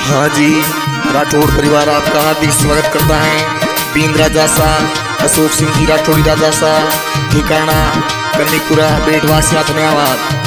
हाँ जी, राठौड़ परिवार आपका हार्दिक स्वागत करता है। बीन राजा सा अशोक सिंह जी राठौड़ी राजा सा, ठिकाना कन्नीपुरा, बेटवासिया, धन्यवाद।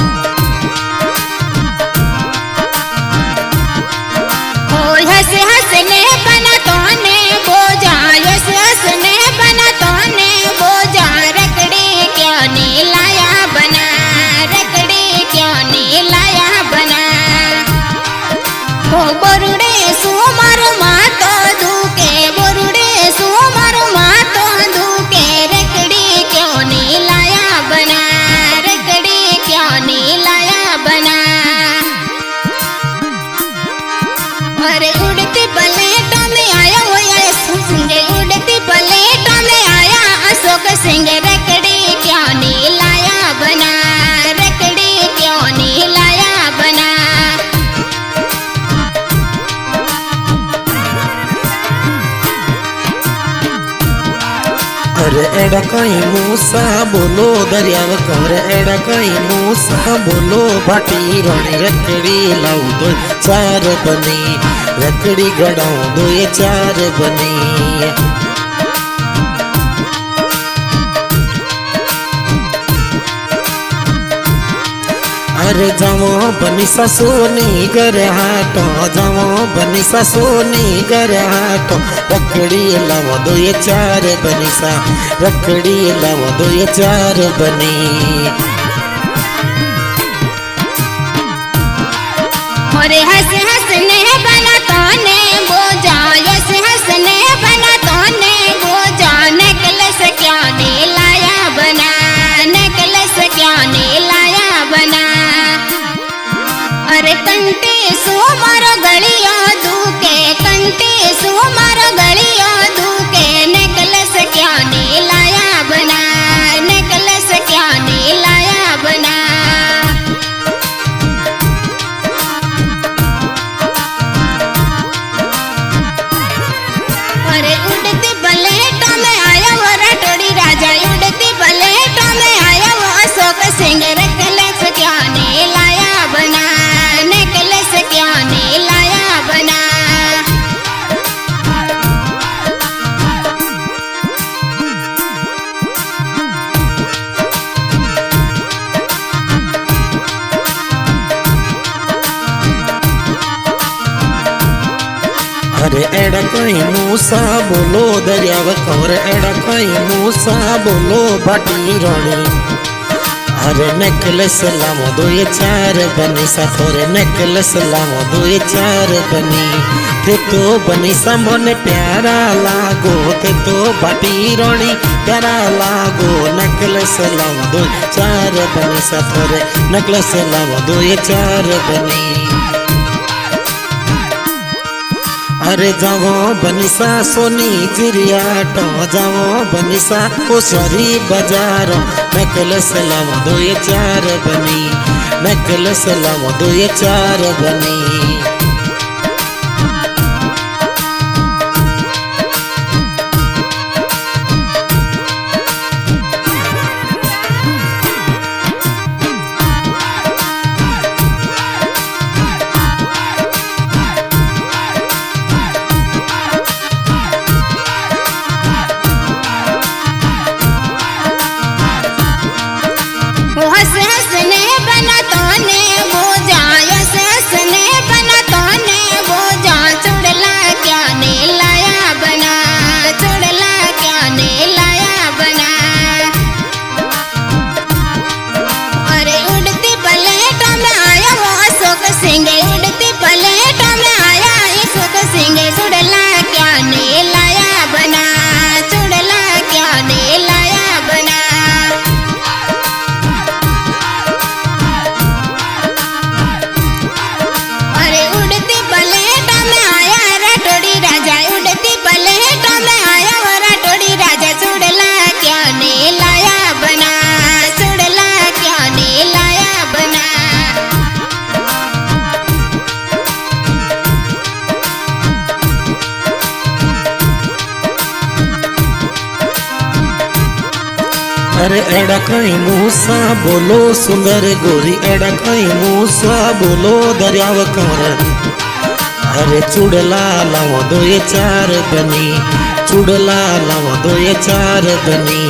अरे एड़ा कहीं मूसा बोलो दरियाव कर, एड़ा कहीं मूसा बोलो भाटी रानी रकड़ी लाऊ दो चार बनी, रकड़ी गड़ाऊ दो ये चार बनी। अरे जावो बनी सोनी घर हाटो, जावो बनी सोनी घर हाटो, रकड़ी लावो दो ये चार बनी सा, रकड़ी लावो दो ये चार बनी। और हंस हंसने बना तोने बोझा, यस हंसने बना तोने बोझा, नेकलेस क्या ने लाया बना, नेकलेस क्या ने लाया बना। अरे कंटे सो मारो गलियों दूके, कंटे सो मारो गलियों दूके, नेकलेस क्या ने लाया बना, नेकलेस क्या ने लाया बना। अरे उड़ती प्लेटों में आया वो राठौड़ी राजा, उड़ती प्लेटों में आया वो अशोक सिंह, नेकलेस क्या ने लाया बना, नेकलेस क्या ने लाया बना। अरे एड़ा कहीं मूसा बोलो दरियाव कर, एड़ा कहीं मूसा बोलो भाटी रानी। अरे नेकलेस लावो दो ये चार बनी सा, थोरे नेकलेस लावो दो ये चार बनी। थे तो बनी सा मोने प्यारा लागो, थे तो भाटी रानी प्यारा लागो, नेकलेस लावो दो चार बनी सा, थोरे नेकलेस लावो दो ये चार बनी। अरे जावो बनिसा सोनी जिरियाटो, जावो बनिसा कोसरी बाजारो, नेकलेस लावो दो ये चार बनी, नेकलेस लावो दो ये चार बनी। हंस हंसने बना तोने बोझा, यस हंसने बना तोने बोझा, चुड़ला क्या ने लाया बना, चुड़ला क्या ने लाया बना। अरे उड़ती प्लेटों में आया वो अशोक सिंह, उड़ती प्लेटों में आया अशोक सिंह, चुड़ला क्या ने लाया बना, चुड़ला क्या ने लाया बना। अरे उड़ती प्लेटों में आया राठौड़ी राजा, उड़ती प्लेटों में आया वो राठौड़ी राजा, चुड़ला क्या ने लाया बना, चुड़ला क्या ने लाया बना। अरे एड़ा कहीं मूसा बोलो सुंदर गोरी, एड़ा कहीं मूसा बोलो दरियाव कर। अरे चुड़ला लाओ दो ये चार बनी, चुड़ला लाओ दो ये चार बनी।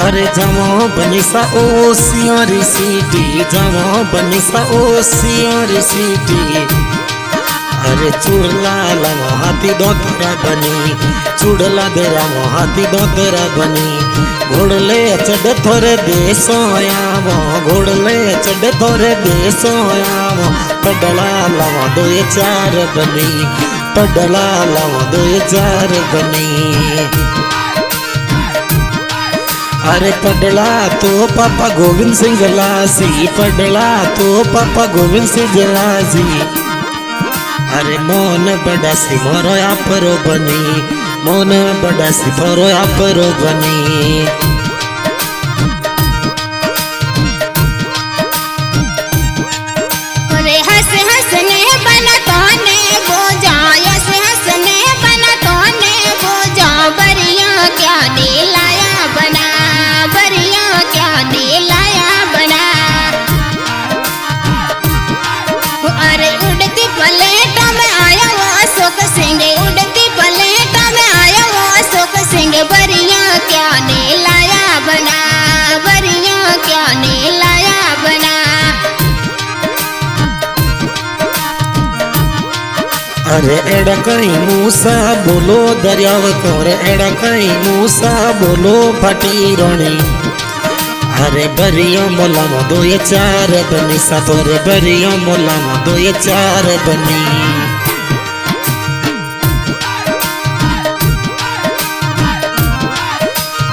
अरे जमो बनी सा ओ सियारी सीटी, जमो बनी सा ओ सियारी सीटी। अरे चुड़ला लाओ हाथी दोतरा बनी, चुड़ला दे रामो हाथी दोतरा बनी। घोड़ले चढ़ थोरे देसो आवो, घोड़ले चढ़ थोरे देसो आवो। पडला लाओ दो ये चार बनी, पडला लाओ दो ये चार बनी। अरे पडला तो पापा गोविंद सिंह लासी, पडला तो पापा गोविंद सिंह लासी। अरे मोन बड़ा सी मोरो आपरो बनी, मोन बड़ा सी मोरो आपरो बनी। अरे हंस हंसने बना तोने बोझा, हंस हंसने बना तोने बोझा। बरिया क्या दिलाया बना, बरिया क्या दिलाया बना। अरे उड़ती प्लेटों में आया वो अशोक सिंह, उड़ती प्लेटों में आया वो अशोक सिंह। बरिया क्या दिलाया बना, बरिया क्या दिलाया बना। अरे एड़ा कहीं मूसा बोलो दरियाव कोर, एड़ा कहीं मूसा बोलो फटी रोनी। अरे बरियो मोला दो ये चार बनी सातोरे, बरियो मोला दो ये चार बनी।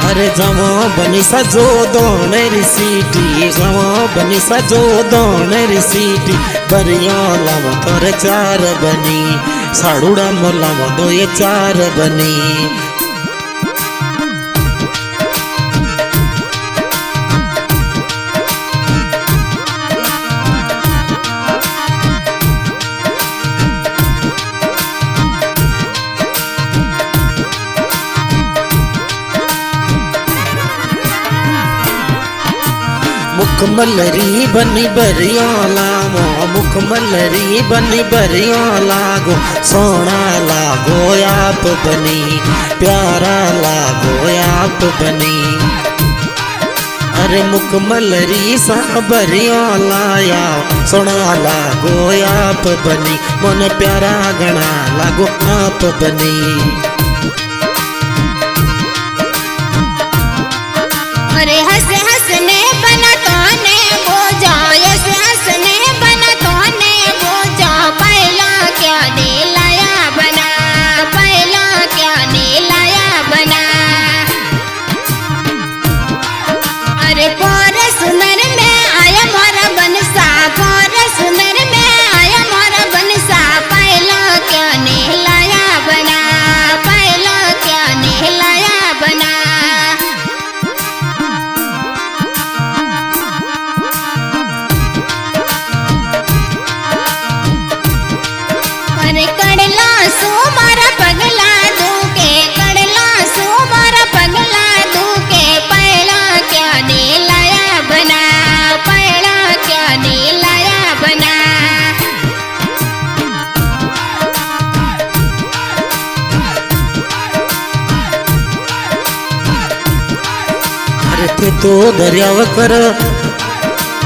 अरे जमो बनी सजो दोनेरी सीटी, जमो बनी सजो दोनेरी सीटी। बरियो लावो तोरे चार बनी, साड़ूड़ा मोला दो ये चार बनी। मुखमलरी बनी बरियो लावो, मुखमलरी बनी बरियो लागो। सोना लागो आप बनी, प्यारा लागो आप बनी। अरे मुखमलरी सा बरियो लाया, सोना लागो आप बनी। मन प्यारा गणा लागो आप बनी। अरे हंस हंसने बना तोने बोझा, हंस हंसने बना तोने बोझा। पहला क्या दिलाया बना, पहला क्या दिलाया बना। अरे पोर सुनर में आया मोरा बनसा, पोर सुनर में आया मोरा बनसा। पहला क्या दिलाया बना, पहला क्या दिलाया बना। अरे कड़ला सो मारा पगला दूके, कड़ला सो मारा पगला दूके। पहला क्या दिलाया बना, पहला क्या दिलाया बना। अरे थे तो दरियाव कर,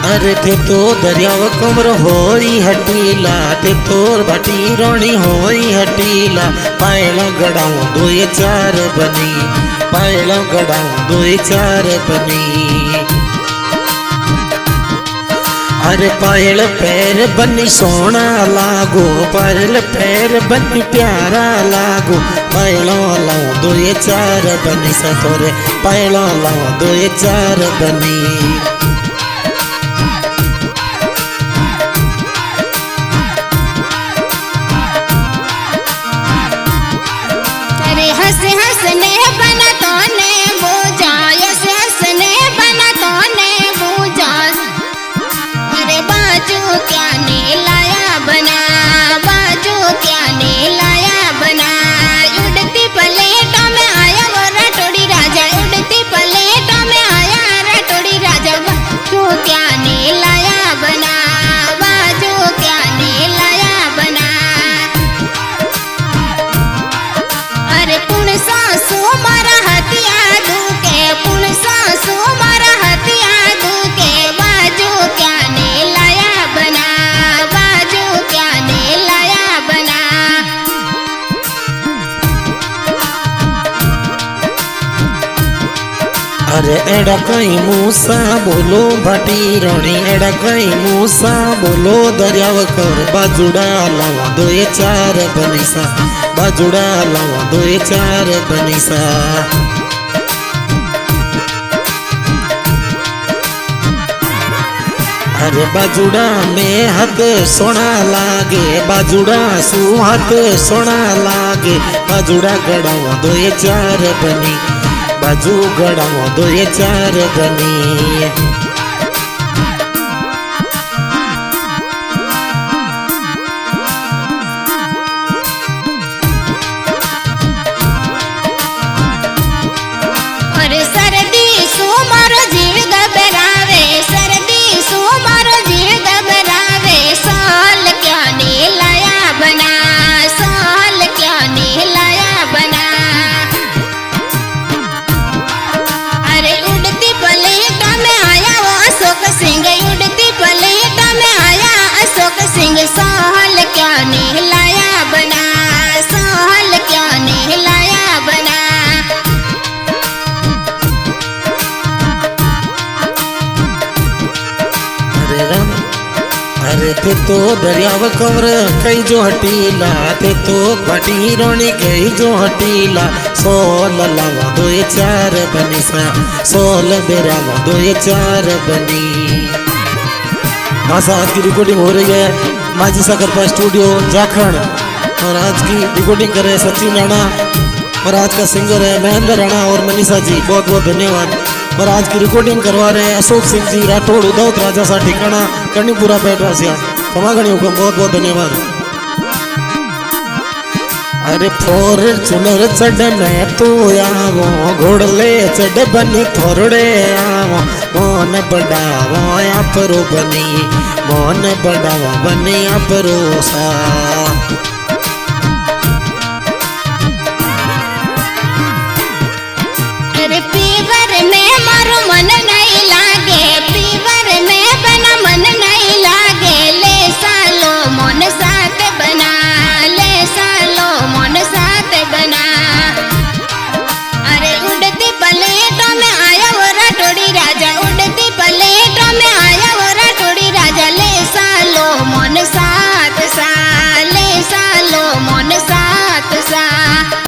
अरे थे तो दरियाव कमर होई हटीला। थे तो भटी रोणी होई हटीला। पायलो गड़ाऊं दो ये चार बनी, पायलो गड़ाऊं दो ये चार बनी। अरे पायल पैर बनी सोना लागो, पायल पैर बनी प्यारा लागो। पायलो लाओ दो ये चार बनी सतोरे, पायलो लाओ दो ये चार बनी। अरे हंस हंसने बना तोने बोझा, हंस हंसने बना तोने बोझा। अरे बाजू क्या नीलाया बना, बाजू क्या नीलाया बना। उड़ती प्लेटों में आया वो रटोड़ी राजा, उड़ती प्लेटों में आया रटोड़ी अरे एड़ा कई मूसा बोलो भाटी रानी एड़ा कई मूसा बोलो दरियाव कर बाजुड़ा लावा दो ये चार बनीसा बाजुड़ा लावा दो ये चार बनीसा अरे बाजुड़ा में हाथ सोना लागे बाजुड़ा सु हाथ सोना लागे बाजुड़ा गड़ावा दो ये चार बनी बाजू गड़ावा दो ये चार बनी और सर्दी सु मारो जीव घबरावे सर्दी सु मारो जीव घबरावे साल क्या ने लाया बना साल क्या ने लाया बना अरे उड़ती प्लेट में आया वो अशोक सिंह उड़ती प्लेट में आया अशोक सिंह साल क्या ने लाया बना साल क्या ने लाया बना अरे राम अरे ते तो दरियाव कवर कई जो हटीला ते तो भाटी रोनी गई जो हटीला सोल लावा दो ये चार बनी सा सोल बेरावा दो ये चार बनी हाँ आज की रिकॉर्डिंग हो रही है माझी सकरपा स्टूडियो जाखड़ और आज की रिकॉर्डिंग करे सचिन राणा और आज का सिंगर है महेंद्र राणा और मनीषा जी बहुत बहुत धन्यवाद और आज की रिकॉर्डिंग करवा रहे हैं अशोक सिंह जी राठौड़ उदौत राजा सा ठिकाना कणीपुरा पेटवासिया समागणी हुक्म बहुत बहुत धन्यवाद अरे फोर चुनर चढ़ में तू आवो घोड़ले चढ़ बनी थोड़े आवो मोन बढ़ावो या परो बनी मोन बढ़ावो बनी या परो सा